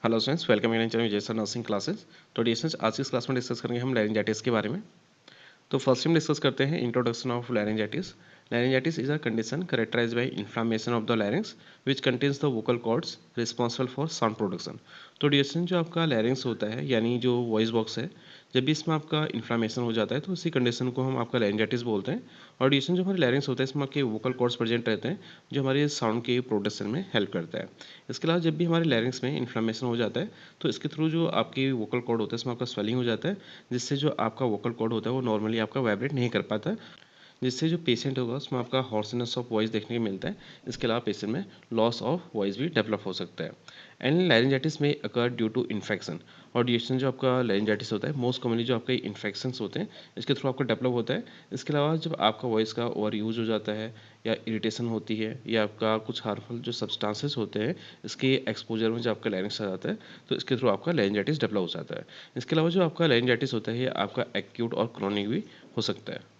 Hello students, welcome in channel Vijay sir nursing classes. तो distance आज की इस क्लास में डिस्कस करेंगे हम लैरिंजाइटिस के बारे में। तो फर्स्ट हम डिस्कस करते हैं introduction of laryngitis. Laryngitis is a condition characterised by inflammation of the larynx which contains the vocal cords responsible for sound production. तो डिस्टेंस जो आपका लैरिंग्स होता है यानी जो वॉइस बॉक्स है, जब भी इसमें आपका इन्फ्लेमेशन हो जाता है तो इसी कंडीशन को हम आपका लैरिंजाइटिस बोलते हैं। और डिस्टेंस जो हमारे लैरिंग्स होता है इसमें आपके वोकल कॉर्ड्स प्रेजेंट रहते हैं जो हमारे साउंड के प्रोडक्शन में हेल्प करता है। इसके अलावा जब भी हमारे लैरिंग्स में इन्फ्लेमेशन हो जाता है तो इसके थ्रू जो आपकी वोकल कॉर्ड होता है इसमें आपका स्वेलिंग हो जाता है, जिससे जो आपका वोकल कॉर्ड होता है वो नॉर्मली आपका वाइब्रेट नहीं कर पाता, जिससे जो पेशेंट होगा उसमें आपका हॉर्सनेस ऑफ वॉइस देखने को मिलता है। इसके अलावा पेशेंट में लॉस ऑफ वॉइस भी डेवलप हो सकता है। एंड लैरिंजाइटिस में अकर ड्यू टू इन्फेक्शन। और ड्यूरेशन जो आपका लैरिंजाइटिस होता है मोस्ट कॉमनली जो आपके इन्फेक्शंस होते हैं इसके थ्रू आपका डेवलप होता है। इसके अलावा जब आपका वॉइस का ओवर यूज हो जाता है या इरिटेशन होती है या आपका कुछ हार्मफुल जो सब्सटेंसेस होते हैं इसके एक्सपोजर में जब आपका लैरिंक्स आ जाता है तो इसके थ्रू आपका लैरिंजाइटिस डेवलप हो जाता है। इसके अलावा जो आपका लैरिंजाइटिस होता है ये आपका एक्यूट और क्रॉनिक भी हो सकता है।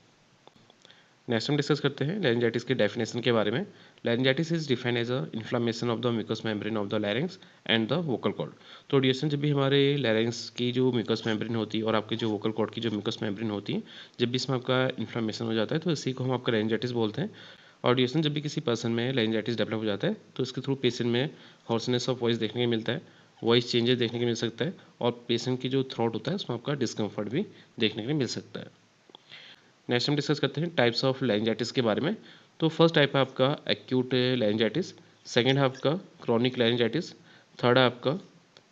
नेक्स्ट हम डिस्कस करते हैं लैरिंजाइटिस के डेफिनेशन के बारे में। Laryngitis is defined as a inflammation of the mucous membrane of the larynx and the vocal cord. तो ड्यूरेशन जब भी हमारे लैरिंग्स की जो म्यूकस मेम्ब्रेन होती है और आपके जो वोकल कॉर्ड की जो म्यूकस मेम्ब्रेन होती है, जब भी इसमें आपका इन्फ्लेमेशन हो जाता है तो इसी को हम आपका लैरिंजाइटिस बोलते हैं। और ड्यूरेशन जब भी किसी पर्सन में लैरिंजाइटिस डेवलप हो जाता है तो इसके थ्रू पेशेंट में हॉर्सनेस ऑफ वॉइस देखने को मिलता है, वॉइस चेंजेस देखने को मिल सकता है और पेशेंट की जो थ्रोट होता है उसमें आपका डिस्कम्फर्ट भी देखने को मिल सकता है। नेक्स्ट हम डिस्कस करते हैं टाइप्स ऑफ लैरिंजाइटिस के बारे में। तो फर्स्ट टाइप है आपका एक्यूट लैरिंजाइटिस, सेकंड है आपका क्रॉनिक लैरिंजाइटिस, थर्ड है आपका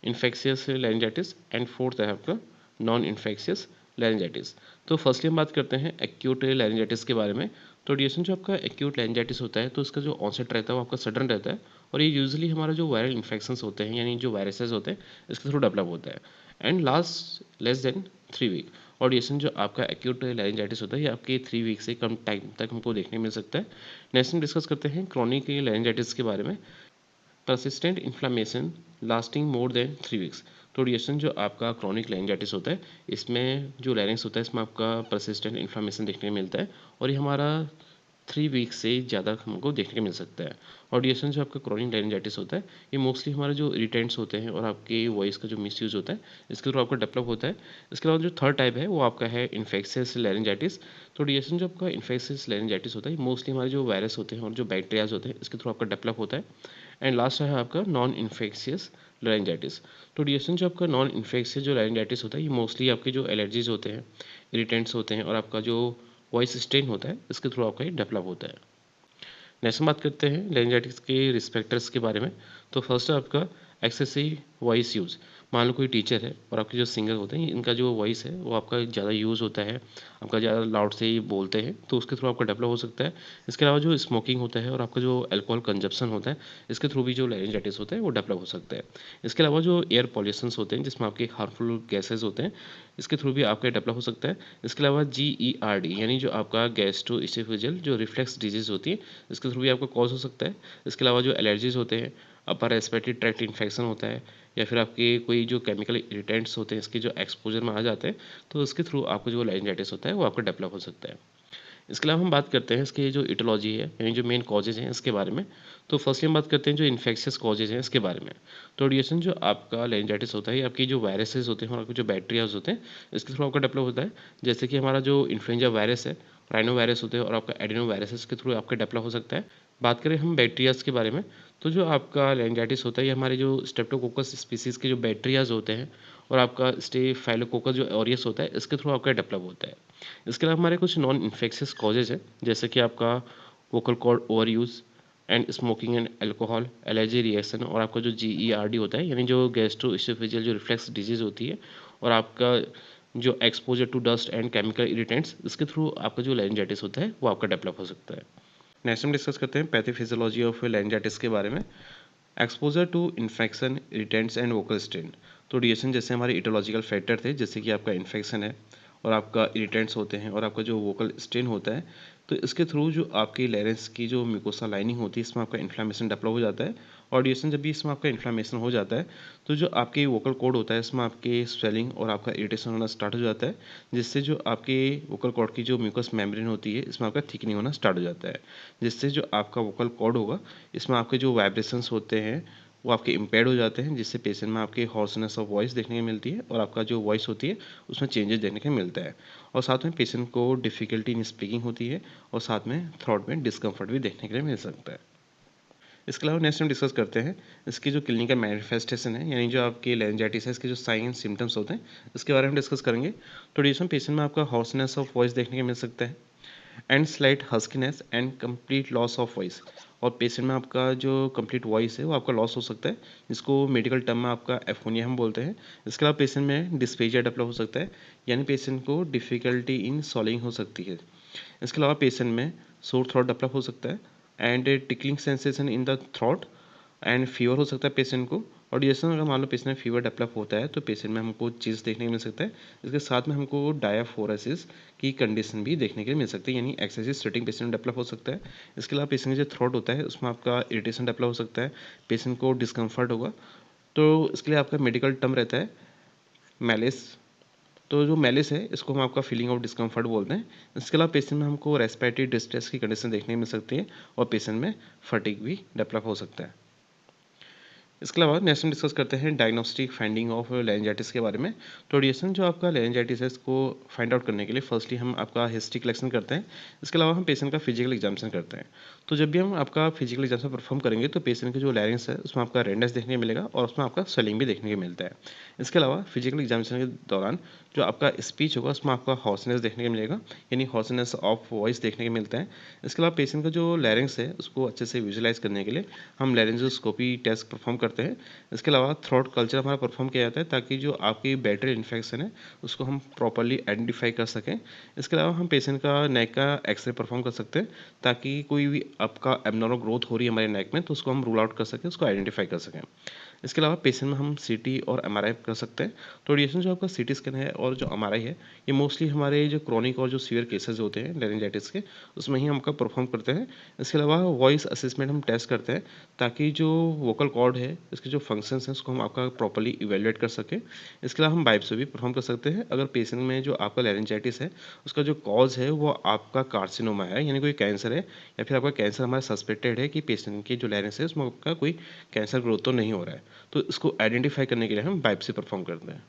इन्फेक्शियस लैरिंजाइटिस एंड फोर्थ है आपका नॉन इन्फेक्शियस लैरिंजाइटिस। तो फर्स्टली हम बात करते हैं एक्यूट लैरिंजाइटिस के बारे में। तो ड्यूरेशन जो आपका एक्यूट लैरिंजाइटिस होता है तो उसका जो ऑनसेट रहता है वो आपका सडन रहता है और ये यूजुअली हमारा जो वायरल इन्फेक्शंस होते हैं यानी जो वायरसेस होते हैं इसके थ्रू डेवलप होता है and last less than 3 week. और ड्यूरेशन जो आपका एक्यूट लैरिंजाइटिस होता है ये आपके 3 वीक से कम टाइम तक हमको देखने मिल सकता है। नेक्स्ट हम डिस्कस करते हैं क्रॉनिक लैरिंजाइटिस के बारे में। Persistent inflammation lasting more than 3 weeks. तो ड्यूरेशन जो आपका क्रॉनिक लैरिंजाइटिस होता है इसमें जो लैरिंग्स होता है इसमें आपका परसिस्टेंट इन्फ्लामेशन देखने को मिलता है और ये हमारा 3 वीक से ज़्यादा हमको देखने को मिल सकता है। और ड्यूरेशन जो आपका क्रॉनिक लाइनिजाइटिस होता है ये मोस्टली हमारे जो इरिटेंट्स होते हैं और आपके वॉइस का जो मिसयूज़ होता है इसके थ्रू आपका डेवलप होता है। इसके अलावा जो थर्ड टाइप है वो आपका है इन्फेक्शियस लैरिंजाइटिस। तो ड्यूरेशन जो आपका इन्फेक्शियस लैरिंजाइटिस होता है मोस्टली हमारे जो वायरस होते हैं और जो बैक्टीरियाज होते हैं इसके थ्रू आपका डेवलप होता है। एंड लास्ट है आपका नॉन इन्फेक्शियस लाइनिजाइटिस। तो ड्यूरेशन जो आपका नॉन इन्फेक्शियस जो लाइनिजाइटिस होता है ये मोस्टली आपके जो एलर्जीज होते हैं, इरिटेंट्स होते हैं और आपका जो वॉइस स्ट्रेन होता है इसके थ्रू आपका ये डेवलप होता है। नेक्स्ट हम बात करते हैं लैरिंजाइटिस के रिस्पेक्टर्स के बारे में। तो फर्स्ट है आपका एक्सेसिव वॉइस यूज़। मान लो कोई टीचर है और आपके जो सिंगर होते हैं इनका जो वॉइस है वो आपका ज़्यादा यूज़ होता है, आपका ज़्यादा लाउड से ही बोलते हैं तो उसके थ्रू आपका डेवलप हो सकता है। इसके अलावा जो स्मोकिंग होता है और आपका जो अल्कोहल कंजप्शन होता है इसके थ्रू भी जो लैरिंजाइटिस होता है वो डेवलप हो सकता है। इसके अलावा जो एयर पॉल्यूशंस होते हैं जिसमें आपके हार्मफुल गैसेज होते हैं इसके थ्रू भी आपका डेवलप हो सकता है। इसके अलावा GERD यानी जो आपका गैस्ट्रोइसोफेजियल जो रिफ्लेक्स डिजीज़ होती है इसके थ्रू भी आपको कॉज हो सकता है। इसके अलावा जो एलर्जीज़ होते हैं, अपर रेस्पिरेटरी ट्रैक्ट इन्फेक्शन होता है या फिर आपके कोई जो केमिकल इरिटेंट्स होते हैं इसके जो एक्सपोजर में आ जाते हैं तो उसके थ्रू आपको जो लाइनिजाइटिस होता है वो आपका डेवलप हो सकता है। इसके अलावा हम बात करते हैं इसकी जो इटोलॉजी है यानी जो मेन कॉजेज हैं इसके बारे में। तो फर्स्टली हम बात करते हैं जो इन्फेक्शियस कॉजेज हैं इसके बारे में। तो ड्यूरेशन जो आपका लाइनिजाइटिस होता है ये आपकी जो वायरसेस होते हैं और आपके जो बैक्टीरियाज होते हैं इसके थ्रू आपका डेवलप होता है। जैसे कि हमारा जो इन्फ्लुएंजा वायरस है, राइनो वायरस होते हैं और आपका एडिनो वायरस के थ्रू आपका डेवलप हो सकता है। बात करें हम बैक्टीरियाज के बारे में तो जो आपका लाइनिजाइटिस होता है ये हमारे जो स्ट्रेप्टोकोकस स्पीसीज़ के जो बैक्टीरियाज होते हैं और आपका स्टेफाइलोकोकस जो ऑरियस होता है इसके थ्रू आपका डेवलप होता है। इसके अलावा हमारे कुछ नॉन इन्फेक्शियस कॉजेज हैं जैसे कि आपका vocal cord over use and smoking and alcohol, allergy reaction और आपका जो GERD होता है यानी जो गैस्ट्रोइसोफेजियल जो रिफ्लेक्स डिजीज़ होती है और आपका जो exposure to dust and chemical irritants इसके थ्रू आपका जो लाइनिजाइटिस होता है वो आपका डेवलप हो सकता है। नेक्स्ट हम डिस्कस करते हैं पैथोफिजियोलॉजी ऑफ लाइनिजाइटिस के बारे में। Exposure to infection irritants and vocal strain. तो डिएशन जैसे हमारे इटोलॉजिकल फैक्टर थे जैसे कि आपका इन्फेक्शन है और आपका इरिटेंट्स होते हैं और आपका जो वोकल स्ट्रेन होता है तो इसके थ्रू जो आपकी लेरेंस की जो म्यूकोसा लाइनिंग होती है इसमें आपका इन्फ्लामेशन डेवलप हो जाता है। और डिएशन जब भी इसमें आपका इन्फ्लामेशन हो जाता है तो जो आपके वोकल कॉर्ड होता है इसमें आपके स्वेलिंग और आपका इरिटेशन होना स्टार्ट हो जाता है, जिससे जो आपके वोकल कॉर्ड की जो म्यूकस मेम्ब्रेन होती है इसमें आपका थिकनिंग होना स्टार्ट हो जाता है, जिससे जो आपका वोकल कॉर्ड होगा इसमें आपके जो वाइब्रेशंस होते हैं वो आपके इम्पेयर्ड हो जाते हैं, जिससे पेशेंट में आपके हॉर्सनेस ऑफ वॉइस देखने को मिलती है और आपका जो वॉइस होती है उसमें चेंजेस देखने को मिलता है। और साथ में पेशेंट को डिफ़िकल्टी इन स्पीकिंग होती है और साथ में थ्रोट में डिस्कम्फर्ट भी देखने के लिए मिल सकता है। इसके अलावा नेक्स्ट हम डिस्कस करते हैं इसकी जो क्लिनिकल मैनिफेस्टेशन है, यानी जो आपकी लेंजाइटिस है, इसके जो साइन एंड सिम्टम्स होते हैं, इसके बारे में डिस्कस करेंगे। तो डिस्कशन पेशेंट में आपका हॉर्सनेस ऑफ वॉइस देखने को मिल सकता है and slight huskiness and complete loss of voice. और पेशेंट में आपका जो कंप्लीट वॉइस है वो आपका लॉस हो सकता है, जिसको मेडिकल टर्म में आपका एफोनिया हम बोलते हैं। इसके अलावा पेशेंट में डिस्फेजिया डेवलप हो सकता है, यानी पेशेंट को डिफ़िकल्टी इन सॉलिंग हो सकती है। इसके अलावा पेशेंट में सोर थ्रोट डेवलप हो सकता है and tickling sensation in the throat and fever हो सकता है पेशेंट को। और जैसे अगर मान लो पेशेंट में फीवर डेवलप होता है तो पेशेंट में हमको चीज़ देखने को मिल सकता है। इसके साथ में हमको डायाफोरेसिस की कंडीशन भी देखने के लिए मिल सकती है, यानी एक्सेसिव स्वेटिंग पेशेंट में डेवलप हो सकता है। इसके अलावा पेशेंट का जो थ्रोट होता है उसमें आपका इरिटेशन डेवलप हो सकता है, पेशेंट को डिस्कम्फर्ट होगा। तो इसके लिए आपका मेडिकल टर्म रहता है मैलिस। तो जो मैलिस है इसको हम आपका फीलिंग ऑफ डिस्कम्फर्ट बोलते हैं। इसके अलावा पेशेंट में हमको रेस्पिरेटरी डिस्ट्रेस की कंडीशन देखने को मिल सकती है और पेशेंट में फटीग भी डेवलप हो सकता है। इसके अलावा नेक्स्ट हम डिस्कस करते हैं डायग्नोस्टिक फाइंडिंग ऑफ लेंजाइटिस के बारे में। तो डिएसन जो आपका लेंजाइटिस है इसको फाइंड आउट करने के लिए फर्स्टली हम आपका हिस्ट्री कलेक्शन करते हैं। इसके अलावा हम पेशेंट का फिजिकल एग्जामिनेशन करते हैं। तो जब भी हम आपका फिजिकल एग्जामिनेशन परफॉर्म करेंगे तो पेशेंट की जो लैरिंग्स है उसमें आपका रेडनेस देखने को मिलेगा और उसमें आपका स्वेलिंग भी देखने को मिलता है। इसके अलावा फिजिकल एग्जामिनेशन के दौरान जो आपका स्पीच होगा उसमें आपका हॉर्सनेस देखने को मिलेगा, यानी हॉर्सनेस ऑफ वॉइस देखने को मिलता है। इसके अलावा पेशेंट का जो लैरिंग्स है उसको अच्छे से विजुलाइज करने के लिए हम लैरिंजोस्कोपी टेस्ट परफॉर्म करते हैं। इसके अलावा थ्रोट कल्चर हमारा परफॉर्म किया जाता है ताकि जो आपकी बैक्टीरियल इन्फेक्शन है उसको हम प्रॉपरली आइडेंटिफाई कर सकें। इसके अलावा हम पेशेंट का नेक का एक्सरे परफॉर्म कर सकते हैं ताकि कोई भी आपका एबनॉर्मल ग्रोथ हो रही है हमारे नेक में तो उसको हम रूल आउट कर सकें, उसको आइडेंटिफाई कर सकें। इसके अलावा पेशेंट में हम सीटी और एमआरआई कर सकते हैं। तो रेडिएशन जो आपका सीटी स्कैन है और जो एमआरआई है ये मोस्टली हमारे जो क्रॉनिक और जो सीवियर केसेस होते हैं लेरिंजाइटिस के उसमें ही हम आपका परफॉर्म करते हैं। इसके अलावा वॉइस असेसमेंट हम टेस्ट करते हैं ताकि जो वोकल कॉर्ड है इसके जो फंक्शंस हैं उसको हम आपका प्रॉपर्ली इवेलुएट कर सकें। इसके अलावा हम बाइप्सी भी परफॉर्म कर सकते हैं अगर पेशेंट में जो आपका लेरिंजाइटिस है उसका जो कॉज है वो आपका कार्सिनोमा है, यानी कोई कैंसर है, या फिर आपका कैंसर हमारा सस्पेक्टेड है कि पेशेंट की जो लैरिंक्स है उसमें आपका कोई कैंसर ग्रोथ तो नहीं हो रहा है। तो इसको आइडेंटिफाई करने के लिए हम बाइप्सी परफॉर्म करते हैं।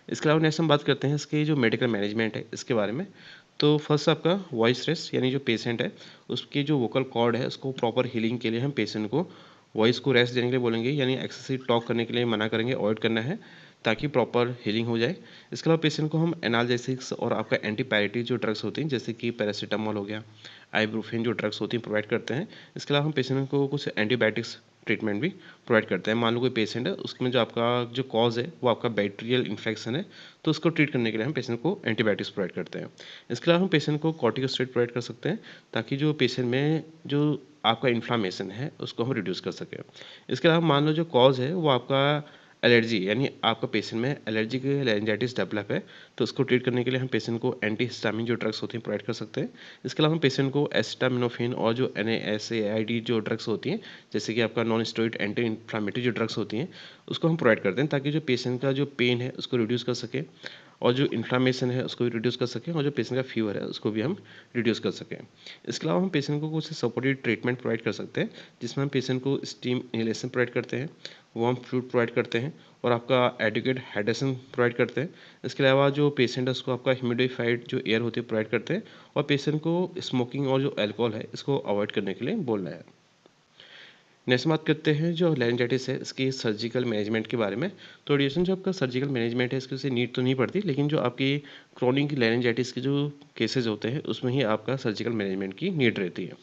इसके अलावा नेक्स्ट हम बात करते हैं इसकी जो मेडिकल मैनेजमेंट है इसके बारे में। तो फर्स्ट आपका वॉइस रेस्ट, यानी जो पेशेंट है उसकी जो वोकल कॉर्ड है उसको प्रॉपर हीलिंग के लिए हम पेशेंट को वॉइस को रेस्ट देने के लिए बोलेंगे, यानी एक्सेसिव टॉक करने के लिए मना करेंगे, अवॉइड करना है ताकि प्रॉपर हीलिंग हो जाए। इसके अलावा पेशेंट को हम एनाल्जेसिक्स और आपका एंटीपायरेटिक जो ड्रग्स होती हैं जैसे कि पैरासीटामोल हो गया, आइब्रूफिन जो ड्रग्स होती हैं प्रोवाइड करते हैं। इसके अलावा हम पेशेंट को कुछ एंटीबायोटिक्स ट्रीटमेंट भी प्रोवाइड करते हैं। मान लो कोई पेशेंट है उसमें जो आपका जो कॉज है वो आपका बैक्टीरियल इन्फेक्शन है तो उसको ट्रीट करने के लिए हम पेशेंट को एंटीबायोटिक्स प्रोवाइड करते हैं। इसके अलावा हम पेशेंट को कॉर्टिकोस्टेरॉइड प्रोवाइड कर सकते हैं ताकि जो पेशेंट में जो आपका इन्फ्लामेशन है उसको हम रिड्यूस कर सकें। इसके अलावा मान लो जो कॉज है वो आपका एलर्जी, यानी आपका पेशेंट में एलर्जी की लेंजाइटिस डेवलप है तो उसको ट्रीट करने के लिए हम पेशेंट को एंटीहिस्टामिन जो ड्रग्स होती हैं प्रोवाइड कर सकते हैं। इसके अलावा हम पेशेंट को एसिटामिनोफेन और जो NSAID जो ड्रग्स होती हैं जैसे कि आपका नॉन स्टेरॉइड एंटी इन्फ्लामेटरी जो ड्रग्स होती हैं उसको हम प्रोवाइड करते हैं ताकि जो पेशेंट का जो पेन है उसको रिड्यूस कर सके और जो इन्फ्लामेशन है उसको भी रिड्यूस कर सकें और जो पेशेंट का फीवर है उसको भी हम रिड्यूस कर सकें। इसके अलावा हम पेशेंट को कुछ सपोर्टिव ट्रीटमेंट प्रोवाइड कर सकते हैं जिसमें हम पेशेंट को स्टीम इनहेलेशन प्रोवाइड करते हैं, वार्म फ्लूइड प्रोवाइड करते हैं और आपका एडिक्वेट हाइड्रेशन प्रोवाइड करते हैं। इसके अलावा जो पेशेंट है उसको आपका ह्यूमिडिफाइड जो एयर होती है प्रोवाइड करते हैं और पेशेंट को स्मोकिंग और जो अल्कोहल है इसको अवॉइड करने के लिए बोलना है। नेक्स्ट बात करते हैं जो लेरिंजाइटिस है इसकी सर्जिकल मैनेजमेंट के बारे में। तो रेडिएशन जो आपका सर्जिकल मैनेजमेंट है इसकी से नीड तो नहीं पड़ती, लेकिन जो आपकी क्रोनिक लेरिंजाइटिस के जो केसेस होते हैं उसमें ही आपका सर्जिकल मैनेजमेंट की नीड रहती है।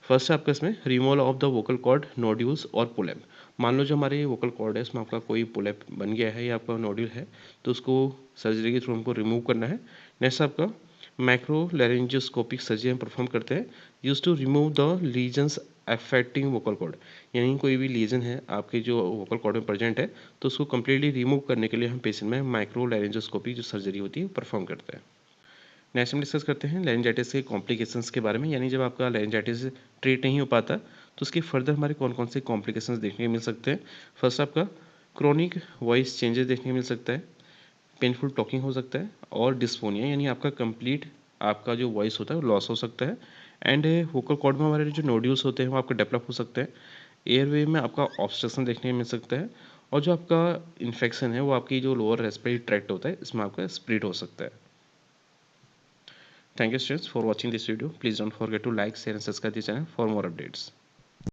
फर्स्ट है आपका इसमें removal of the vocal cord nodules और पुलेप। मान लो जो हमारे वोकल कॉर्ड है इसमें आपका कोई पुलेप बन गया है या आपका नोड्यूल है तो उसको सर्जरी के थ्रू हमको रिमूव करना है। नेक्स्ट आपका माइक्रो लैरिंजोस्कोपिक सर्जरी हम परफॉर्म करते हैं use to remove the lesions affecting vocal cord, यानी कोई भी लीजन है आपके जो वोकल कॉर्ड में प्रेजेंट है तो उसको कम्प्लीटली रिमूव करने के लिए हम पेशेंट में माइक्रो लैरिंजोस्कोपी जो सर्जरी होती है परफॉर्म करते हैं। नेक्स्ट हम डिस्कस करते हैं लेरिंजाइटिस के कॉम्प्लिकेशंस के बारे में, यानी जब आपका लेरिंजाइटिस ट्रीट नहीं हो पाता तो उसके फर्दर हमारे कौन कौन से कॉम्प्लिकेशंस देखने को मिल सकते हैं। फर्स्ट आपका क्रोनिक वॉइस चेंजेस देखने को मिल सकता है, पेनफुल टॉकिंग हो सकता है और डिस्फोनिया, यानी आपका कंप्लीट आपका जो वॉइस होता है वो लॉस हो सकता है। एंड वोकल कॉर्ड में हमारे जो नोड्यूल्स होते हैं वो आपके डेवलप हो सकते हैं। एयरवे में आपका ऑब्स्ट्रक्शन देखने को मिल सकता है, और जो आपका इन्फेक्शन है वो आपकी जो लोअर रेस्पिरेटरी ट्रैक्ट होता है इसमें आपका स्प्रेड हो सकता है। Thank you students for watching this video. Please don't forget to like, share and subscribe this channel for more updates.